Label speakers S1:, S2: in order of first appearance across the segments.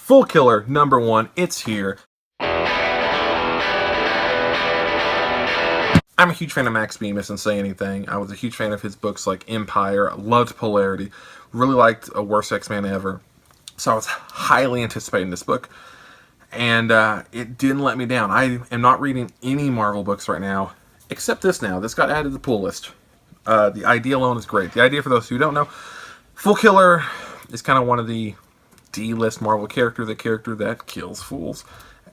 S1: FoolKiller #1, it's here. I'm a huge fan of Max Bemis and Say Anything. I was a huge fan of his books like Empire, loved Polarity, really liked A Worst X-Man Ever. So I was highly anticipating this book, and it didn't let me down. I am not reading any Marvel books right now, except this now. This got added to the pull list. The idea alone is great. The idea, for those who don't know, FoolKiller is kind of one of the D-list Marvel characters, the character that kills fools.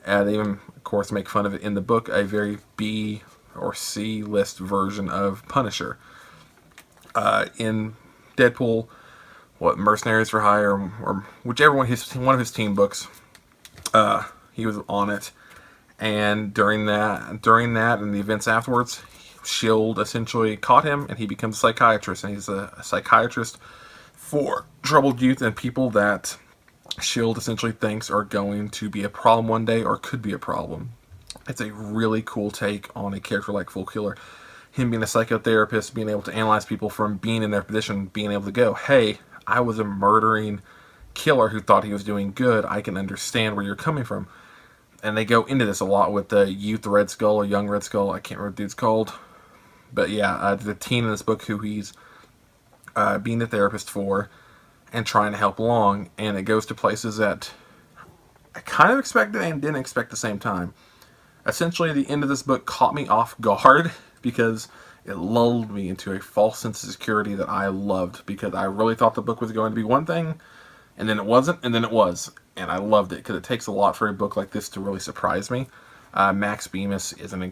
S1: They even, of course, make fun of it in the book, a very B or C list version of Punisher. In Deadpool, Mercenaries for Hire, or whichever one of his team books, he was on it. And during that and the events afterwards, S.H.I.E.L.D. essentially caught him, and he becomes a psychiatrist. And he's a psychiatrist for troubled youth and people that S.H.I.E.L.D. essentially thinks are going to be a problem one day, or could be a problem. It's a really cool take on a character like FoolKiller. Him being a psychotherapist, being able to analyze people from being in their position, being able to go, hey, I was a murdering killer who thought he was doing good. I can understand where you're coming from. And they go into this a lot with the youth Red Skull or young Red Skull. I can't remember what the dude's called. But yeah, the teen in this book who he's being a therapist for and trying to help along. And it goes to places that I kind of expected and didn't expect at the same time. Essentially, the end of this book caught me off guard because it lulled me into a false sense of security that I loved, because I really thought the book was going to be one thing, and then it wasn't, and then it was. And I loved it because it takes a lot for a book like this to really surprise me. Max Bemis is, I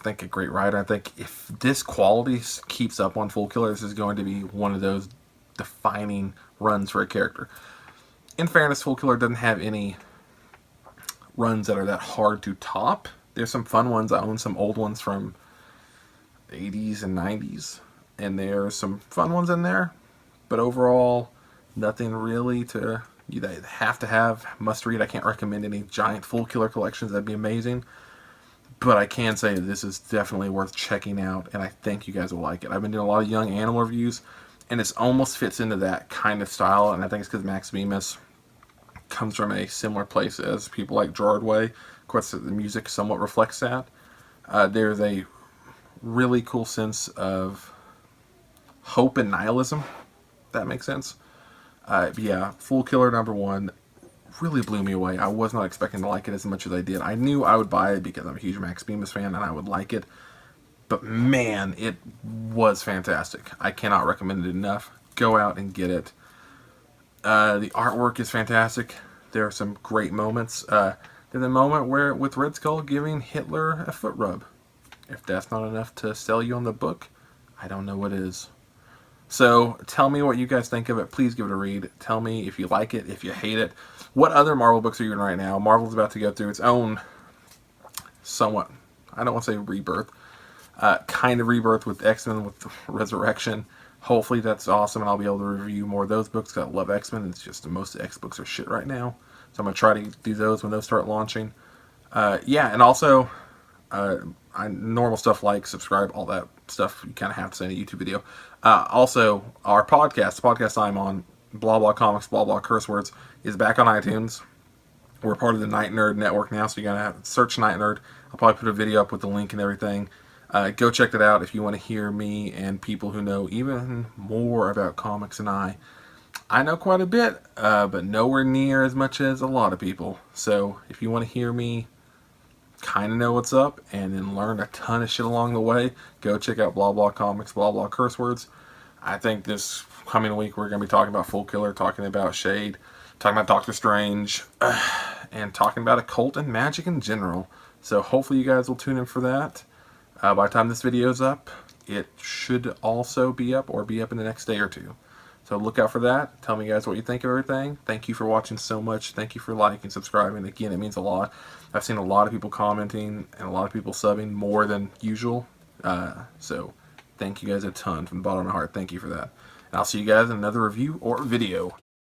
S1: think, a great writer. I think if this quality keeps up on FoolKiller, this is going to be one of those defining runs for a character. In fairness, FoolKiller doesn't have any runs that are that hard to top. There's some fun ones. I own some old ones from the 80s and 90s, and there's some fun ones in there. But overall, nothing really to you that have to have, must read. I can't recommend any giant FoolKiller collections. That'd be amazing. But I can say that this is definitely worth checking out, and I think you guys will like it. I've been doing a lot of young animal reviews, and it almost fits into that kind of style, and I think it's because Max Bemis comes from a similar place as people like Gerard Way. Of course, the music somewhat reflects that. There's a really cool sense of hope and nihilism, if that makes sense. Yeah, FoolKiller #1 really blew me away. I was not expecting to like it as much as I did. I knew I would buy it because I'm a huge Max Bemis fan and I would like it. But man, it was fantastic. I cannot recommend it enough. Go out and get it. The artwork is fantastic. There are some great moments. There's a moment where with Red Skull giving Hitler a foot rub. If that's not enough to sell you on the book, I don't know what is. So tell me what you guys think of it. Please give it a read. Tell me if you like it, if you hate it. What other Marvel books are you in right now? Marvel's about to go through its own somewhat, I don't want to say rebirth, kind of rebirth with X-Men, with Resurrection. Hopefully that's awesome, and I'll be able to review more of those books because I love X-Men. It's just most X books are shit right now. So I'm going to try to do those when those start launching. Yeah, and also normal stuff like subscribe, all that stuff you kind of have to say in a YouTube video. Also, our podcast, the podcast I'm on, Blah Blah Comics, Blah Blah Curse Words, is back on iTunes. We're part of the Night Nerd Network now, so you're going to have to search Night Nerd. I'll probably put a video up with the link and everything. Go check that out if you want to hear me and people who know even more about comics than I. I know quite a bit, but nowhere near as much as a lot of people. So if you want to hear me kind of know what's up and then learn a ton of shit along the way, go check out Blah Blah Comics, Blah Blah Curse Words. I think this coming week we're going to be talking about FoolKiller, talking about Shade, talking about Doctor Strange, and talking about occult and magic in general. So hopefully you guys will tune in for that. By the time this video is up, it should also be up or be up in the next day or two. So look out for that. Tell me guys what you think of everything. Thank you for watching so much. Thank you for liking, subscribing. Again, it means a lot. I've seen a lot of people commenting and a lot of people subbing more than usual. So thank you guys a ton from the bottom of my heart. Thank you for that. And I'll see you guys in another review or video.